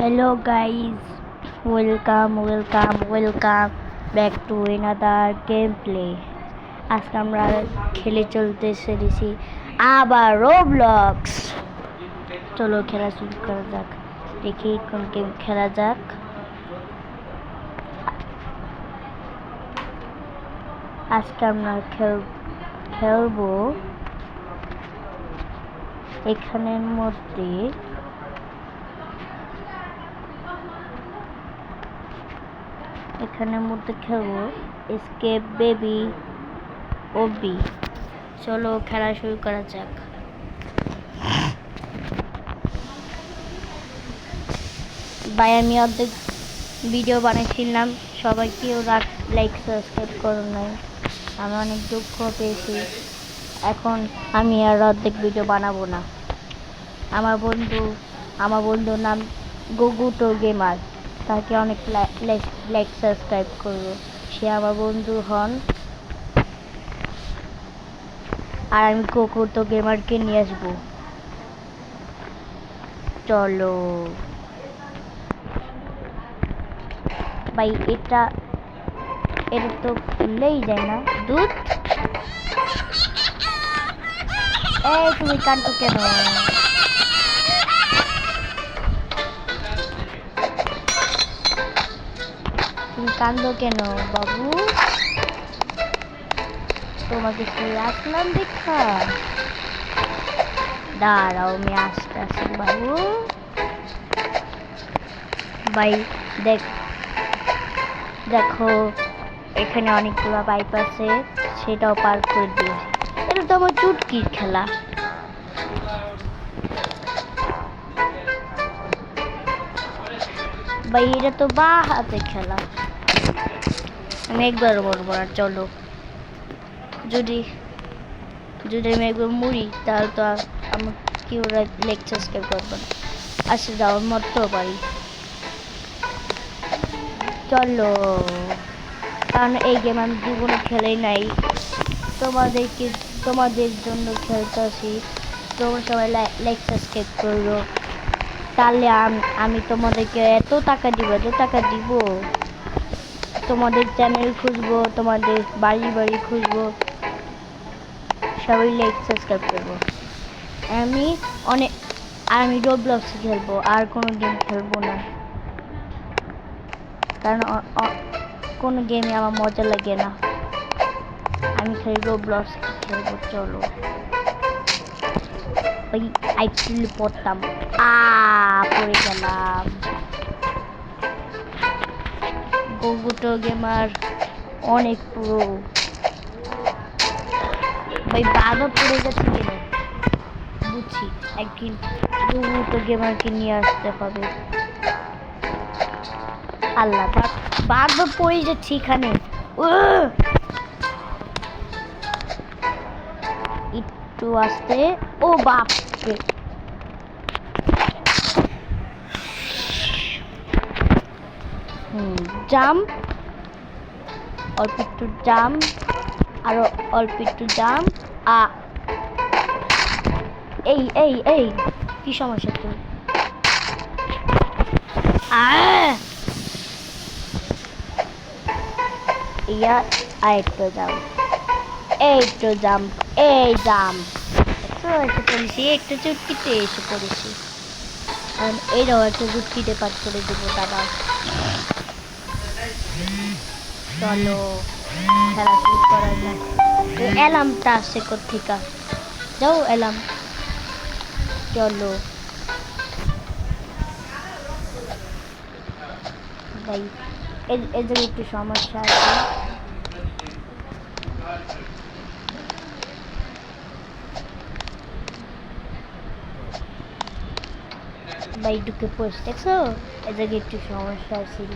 Hello guys, welcome back to another gameplay. আজকে আমরা খেলে চলতে এসেছি আবার রোবলক্স। চলো খেলা শুরু করা যাক, দেখি কোন গেম খেলা যাক। আজকে আমরা খেলবো এখানের মধ্যে খেলবো এসকেপ বেবি ওবি। চলো খেলা শুরু করা যাক। ভাই আমি অর্ধেক ভিডিও বানিয়েছিলাম, সবাই কেউ লাইক সাবস্ক্রাইব করো নাই, আমি অনেক দুঃখ পেয়েছি। এখন আমি আর অর্ধেক ভিডিও বানাবো না। আমার বন্ধুর নাম গুগুটো গেমার, তাকে অনেক লাইক সাবস্ক্রাইব করবো, সে আমার বন্ধু হন। আর আমি গুগুটো গেমারকে নিয়ে আসবো। চলো ভাই, এটা তো খুললেই যায় না। দুধ, এই তুমি কাঁদো কেন? তুমি কাঁদো কেন বাবু? তোমাকে আসলাম দেখা। দাঁড়াও, আমি আসতে আসি বাবু। ভাই দেখো এখানে অনেকগুলো পাইপ আছে, সেটাও পার করে দিয়েছি। এটা তো আমার চুটকির খেলা। ভাই এটা তো বা হাতে খেলা, আমি একবার বলবো না। চলো, যদি আমি একবার মরি তাহলে তো আমার কেউ লাইক সাবস্ক্রাইব করবো না। আসে যাও, মরতেও পারি। চলো, কারণ এই গেম আমি জীবনে খেলেই নাই, তোমাদের জন্য খেলতেছি। তোমরা সবাই লাইক সাবস্ক্রাইব করো, তাহলে আমি তোমাদেরকে এত টাকা দিব। তোমাদের চ্যানেল খুঁজবো, তোমাদের বাড়ি খুঁজবো, সবাই লাইক সাবস্ক্রাইব করবো। আমি রোবলক্স খেলবো, আর কোনো গেম খেলবো না, কারণ কোনো গেমে আমার মজা লাগে না। আমি খালি রোবলক্স খেলবো। চলো আইপিএল পড়তাম, পড়ে গেলাম। গুগুটো গেমার অনেক পুরো। ভাই বাবা পড়ে গেছে কেন বুঝছি, একদিন গুগুটো গেমারকে নিয়ে আসতে হবে। আল্লাহ, বারবার পড়ে যাচ্ছি এখানে। একটু আসতে, ও বাপ রে। জাম্প, অল্প একটু জাম্প, আরো অল্প একটু জাম্প। এই কি সমস্যা তোর? ইয়া আরেকটু জাম্প, এইটু জাম্প, এই জাম্প। এসে পড়েছি, একটু চুটকিতে এসে পড়েছি। কারণ এইটাও একটা চুটকিতে পাঠ করে দেবো দাদা। চলো খেলা শুরু করা যাক। অ্যালার্মটা আসছে কোথেকে? যাও অ্যালার্ম। চলো ভাই, এদের একটু সমস্যা আছে। ভাই ঢুকে পড়ছে, দেখছো? এদের একটু সমস্যা ছিল।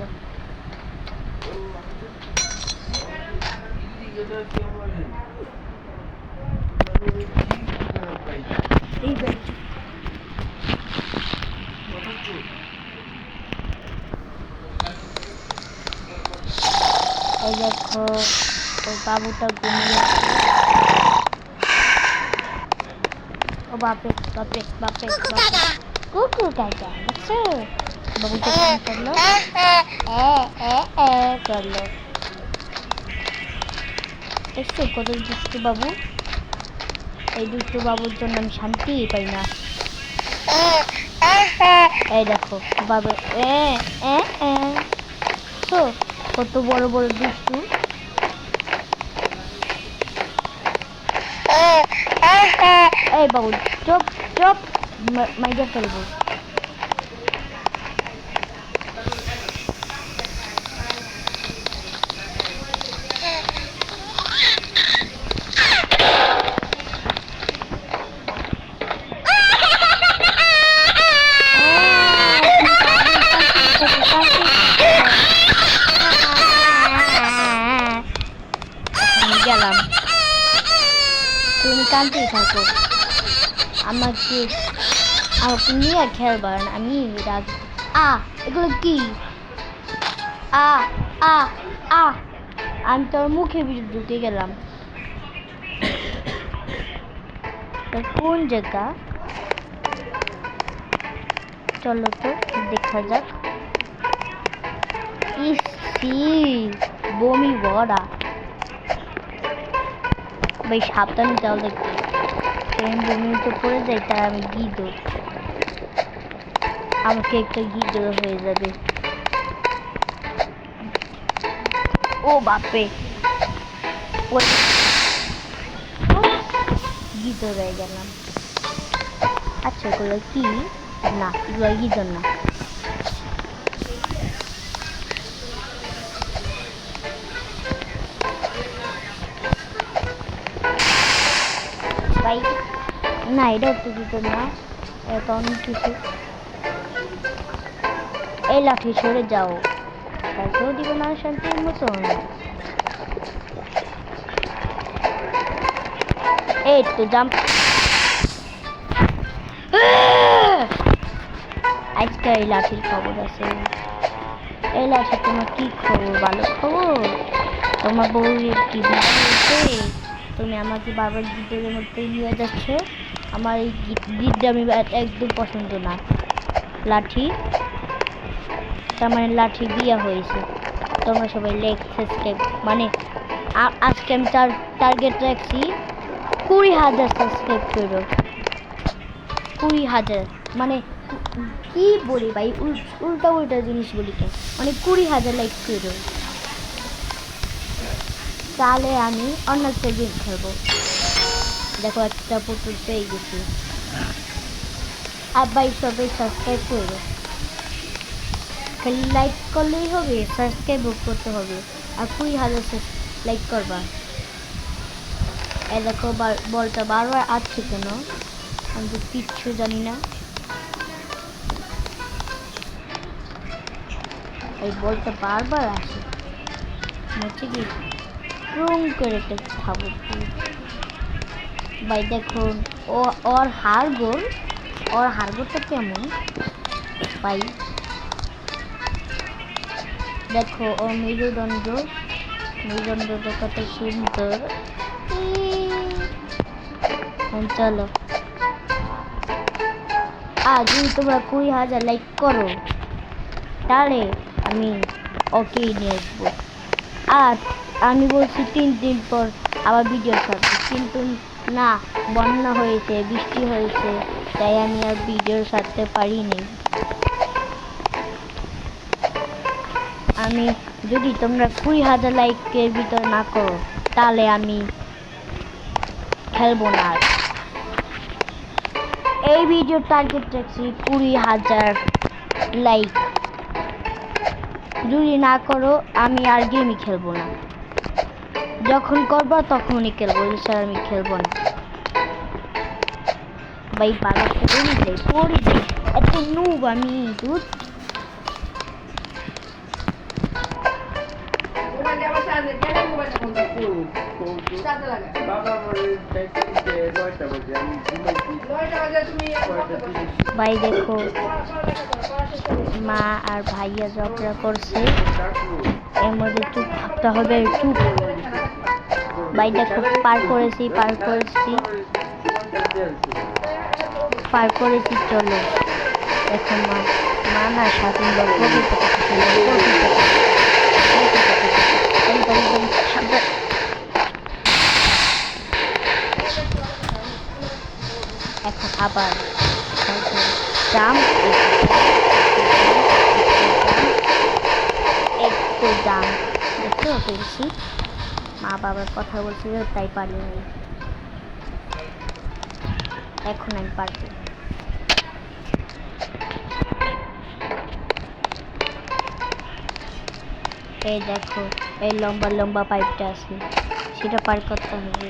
এই দেখো ওই বাবুটা ঘুমিয়ে, ও বাপরে বাপরে বাপরে বাপরে। কুকু কাকা দেখছো বাবুটা কি করলো করলো দেখছো কত দুষ্টু বাবু এই দুষ্টু বাবুর জন্য আমি শান্তি পাই না এই দেখো বাবু তো কত বড় বড় দুষ্টু এই বাবু চুপ চুপ মাইজা ফেলবো গেলাম তুমি কাঁদতেই থাকো আমাকে নিয়ে খেলবার না আমি রাগ এগুলো কি আমি তোর মুখে ঢুকে গেলাম কোন জায়গা চলো তো দেখা যাক বমি ভরা ভাই সাবধানে যাও দেখতে বমি তো পড়ে যায় তাই আমি গিদর আমাকে একটা গিদর হয়ে যাবে ও বাপরে গিদর হয়ে গেলাম আচ্ছা এগুলো কি না এগুলো গিদর না ভাই না এটাও তো গিদর না এটা অনেক কিছু এই লাঠি সরে যাও তাকেও দিব না শান্তির মতন এই তো জাম্প আজকে এই লাঠির খবর আছে এই লাঠি তোমার কি খবর ভালো খবর তোমার বউয়ের কি বিয়ে হয়েছে তুমি আমাকে বাবার গিটারের মধ্যে নিয়ে যাচ্ছ আমার এই গিটটা আমি একদম পছন্দ না লাঠি তার মানে লাঠি বিয়ে হয়েছে তোমরা সবাই লাইক সাবস্ক্রাইব মানে আজকে আমি টার্গেট রাখছি 20,000 সাবস্ক্রাইব করো 20,000 মানে কি বলি ভাই উল্টা জিনিস বলি কেন মানে 20,000 লাইক করো তাহলে আমি অন্য একটা গেম খেলবো দেখো একটা পুতুল পেয়ে গেছি আর ভাই সবাই সাবস্ক্রাইব করো খালি লাইক করলেই হবে সাবস্ক্রাইবও করতে হবে আর 20,000 লাইক করবা এই দেখো বলটা বারবার আসছে কেন আমি তো কিচ্ছু জানি না এই বলটা বারবার আসে হচ্ছে কি রুম করে একটা খাবো ভাই দেখুন ওর হাড়গোড়টা কেমন ভাই দেখো ওর মেরুদণ্ডটা কত সুন্দর চলো যদি তোমরা 20,000 লাইক করো তাহলে আমি ওকে নিয়ে আসবো আর আমি বলছি 3 দিন পর আবার ভিডিও ছাড়বো কিন্তু না বন্যা হয়েছে বৃষ্টি হয়েছে তাই আমি আর ভিডিও ছাড়তে পারিনি আমি যদি তোমরা 20,000 লাইকের ভিতর না করো তাহলে আমি খেলবো না আর এই ভিডিও টার্গেট রাখছি 20,000 লাইক যদি না করো আমি আর গেমই খেলবো না যখন করবো তখনই খেলবো এছাড়া আমি খেলবো না ভাই পালাতে পড়ি যাই এত নুব আমি দুধ ভাই দেখো মা আর ভাইয়া ঝগড়া করছে এর মধ্যে চুপ থাকতে হবে চুপ ভাই দেখো পার করেছি চলো এখন মা না স্বাধীন লোক এখন আবার জাম্প একটু জাম্প দেখতেও পেরেছি। মা বাবার কথা বলছিল তাই পারিনি, এখন আমি পারবো। এই দেখো এই লম্বা লম্বা পাইপটা আছে, সেটা পার করতে হবে।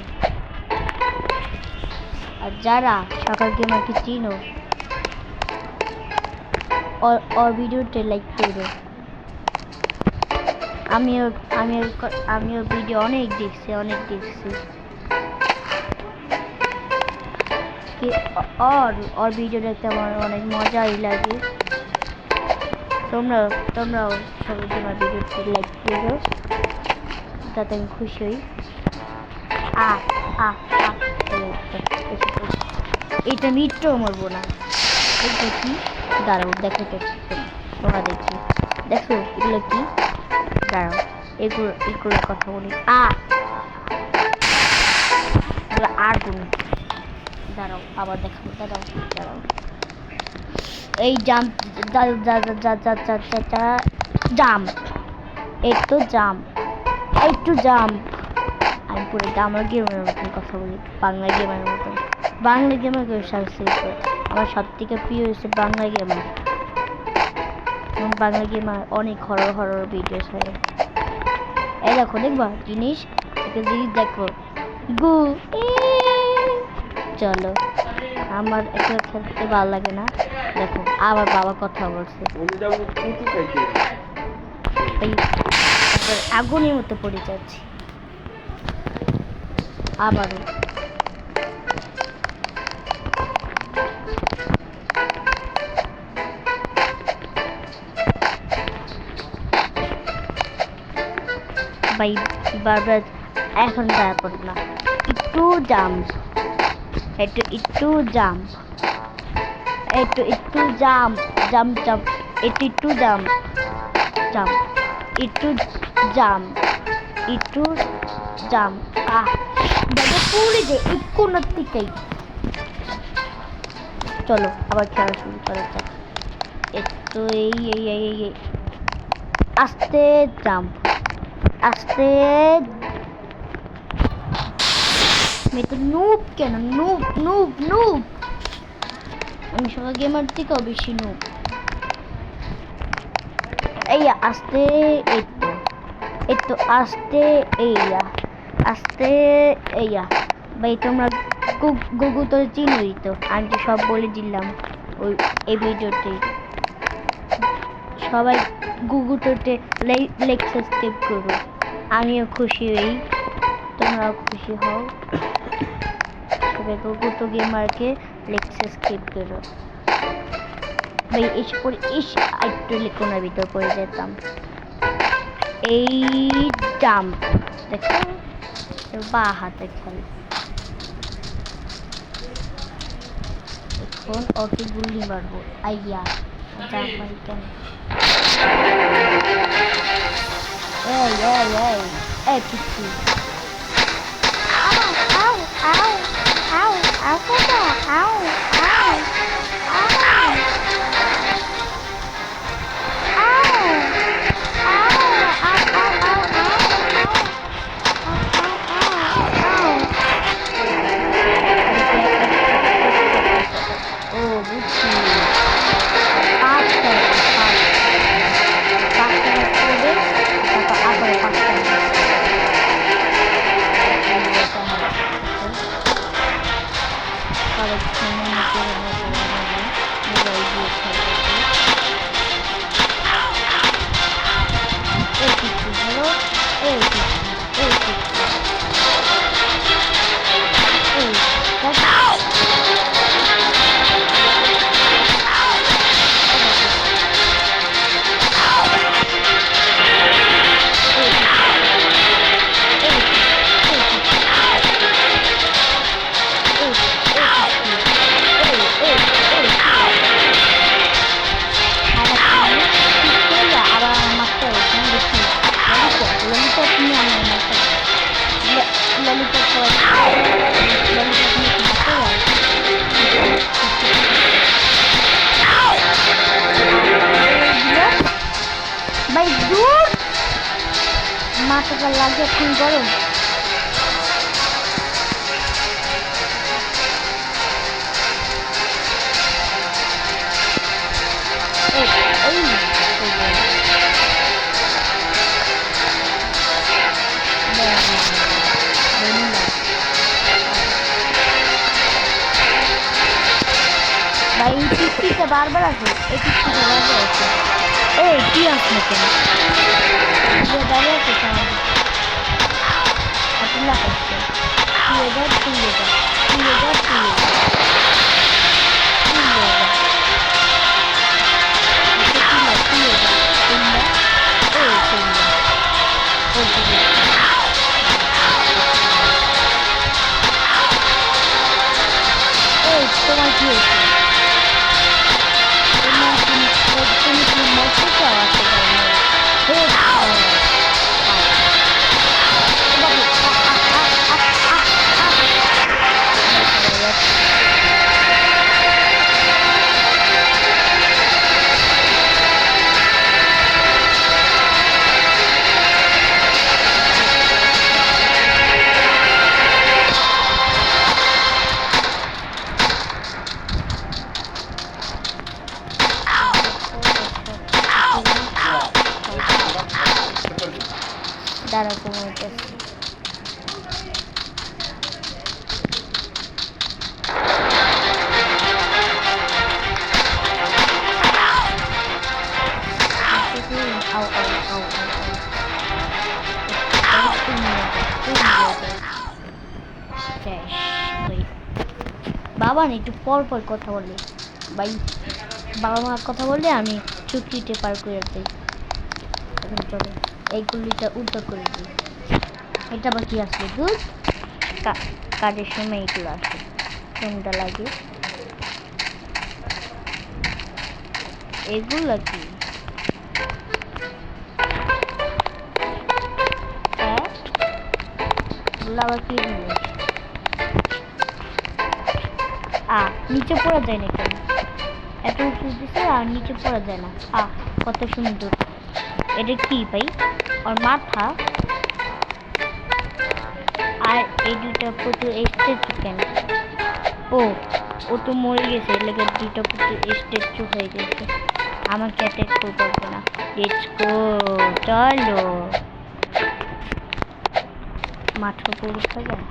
আর যারা সকাল গেমারকে চিনো ওর ভিডিওতে লাইক করো। আমিও ভিডিও অনেক দেখছি ওর ভিডিও দেখতে আমার অনেক মজাই লাগে। তোমরাও সবাই আমার ভিডিওতে লাইক করো, যাতে আমি খুশি হই। এটা আমি একটুও মরবো না। এটা কি দাঁড়াও, দেখো তোমরা দেখো এগুলো কি, দাঁড়াও এগুলোর কথা বলি। আর কোন দাঁড়াও আবার দেখাবো, দাঁড়াও এই জাম্প একটু জাম্প। আমি পুরো আমার গেমের মতন কথা বলি, বাংলা গেমের মতন। বাংলা গেমার আমার সব থেকে প্রিয় হচ্ছে বাংলা গেমার। বাংলা গেমার অনেক হরর ভিডিও হয়। এই দেখবা জিনিস দেখো গু। চলো, আমার একটা খেলতে ভালো লাগে না। দেখো আবার বাবা কথা বলছে, আগুনের মতো পড়ে যাচ্ছি আবারও। ভাই বারবার এখন দয়া করো না, একটু জাম্প, একটু জাম্প, একটু জাম্প, একটু জাম্প, পুরে যে কোনার দিকেই। চলো আবার খেলা শুরু করা যাক। একটু এই আস্তে জাম্প, আস্তে। নুব কেন, নুব আমি সবাই গেমার থেকেও বেশি নুব। এই আস্তে, একটু আস্তে, আস্তে। ভাই তোমরা গুগু তো চিনোই তো, আমি তো সব বলে দিলাম এই ভিডিওতে। সবাই গুগুটোতে লাইক সাবস্ক্রাইব করো, আমিও খুশি হই, তোমরাও খুশি হও। সবাই গুগুটো গেমারকে লাইক সাবস্ক্রাইব করো। ভাই এসে পরে একটু কোনার ভিতর পড়ে যেতাম। এই জাম্প দেখো, বা হাতে খেলে। এখন ওকে গুলি মারবো। আইয়া জাম্প মারি কেন? এই কিছু মাথাটা লাগে এখন গরম। ভাই এই পিকটিটা বারবার আছে, এই পিকটিটা বারবার আছে। এই কি আসলো কেন দাঁড়িয়ে আছে সামনে আতুল্লা করছে তোমার কি হয়েছে? তুমি কি মরতে চাও? দাঁড়া কমাইতেছি। বাবা না একটু পর পর কথা বলে ভাই, বাবা মার কথা বললে আমি চুক্তিতে পার করে দিই। এখন চলো এই গুলিটা উল্টো করে দিই। এটা আবার কি আসলে? দুধ কাজের সময় এগুলো আসে, কোনটা লাগে? এগুলো কি? এগুলো আবার কি জিনিস? নিচে পড়া যায় না কেন? এত উঁচু দিচ্ছে আর নিচে পড়া যায় না। কত সুন্দর। এটা কি ভাই? ওর মাথা আর এই দুইটা প্রচুর স্ট্যাচু কেন? ও তো মরে গেছে, লেগে দুইটা প্রচুর স্ট্যাচু হয়ে গেছে। আমাকে অ্যাটাক করবো না। লেটস গো, চলো। মাথার উপর উঠা যায়?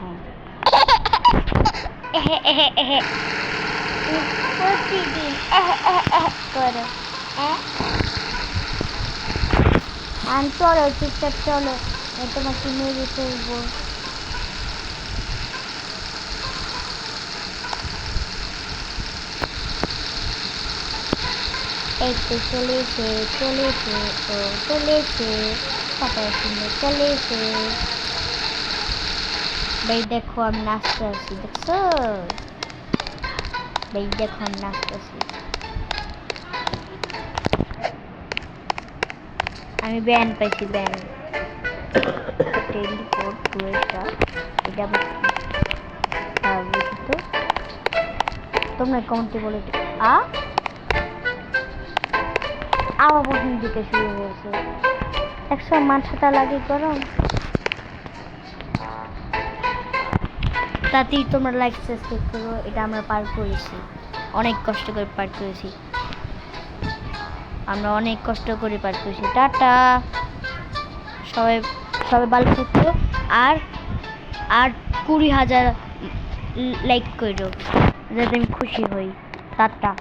হ্যাঁ প্রতিদিন করো। চলো চুপচাপ চলো, তোমাকে মেরে ফেলবো। এই তো চলেছে কত সুন্দর চলেছে। ভাই দেখো আমি নাচতে আছি, দেখছো ভাই? দেখো আমি নাচতে আছি। আমি ব্যান্ড পাইছি, ব্যান্ড টেলিপোর্ট টু স্টার। এটা বুঝতো তোমরা কমেন্টে বলে আবার প্রথম দিকে শুরু হয়েছে। একশো মাথাটা লাগে গরম। তাতেই তোমরা লাইক সাবস্ক্রাইব করো। এটা আমরা পার করেছি, অনেক কষ্ট করে পার করেছি। আমরা অনেক কষ্ট করে পার করেছি। টাটা, সবাই ভালো থাকো। আর 20,000 লাইক করো যাতে আমি খুশি হই। টাটা।